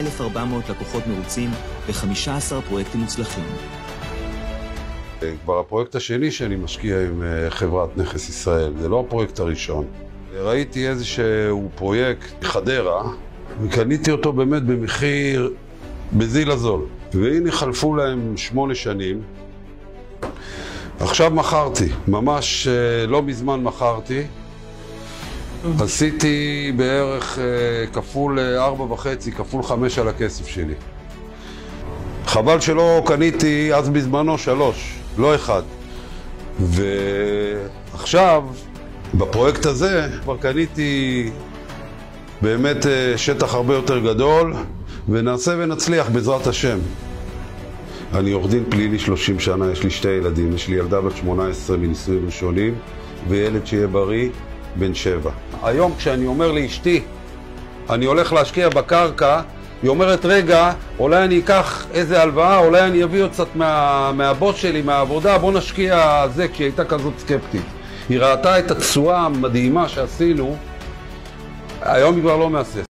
1,400 לקוחות מרוצים ו-15 פרויקטים מוצלחים. כבר הפרויקט השני שאני משקיע עם חברת נכס ישראל, זה לא הפרויקט הראשון. ראיתי איזשהו פרויקט חדרה, וקניתי אותו באמת במחיר בזיל הזול. והנה חלפו להם 8 שנים. עכשיו מכרתי, ממש לא מזמן מכרתי. עשיתי בערך כפול 4.5, כפול 5 על הכסף שלי. חבל שלא קניתי אז בזמנו 3, לא 1. ועכשיו, בפרויקט הזה, כבר קניתי באמת שטח הרבה יותר גדול, ונעשה ונצליח בעזרת השם. אני עורך דין פלילי 30 שנה, יש לי 2 ילדים, יש לי ילדה בת 18 מנישואים ראשונים, וילד שיהיה בריא, בן 7. היום כשאני אומר לאשתי, אני הולך להשקיע בקרקע, היא אומרת, רגע, אולי אני אקח איזה הלוואה, אולי אני אביא עוד קצת מהבוס שלי, מהעבודה, בוא נשקיע זה, כי היא הייתה כזאת סקפטית. היא ראתה את התשואה המדהימה שעשינו, היום היא כבר לא מהססת.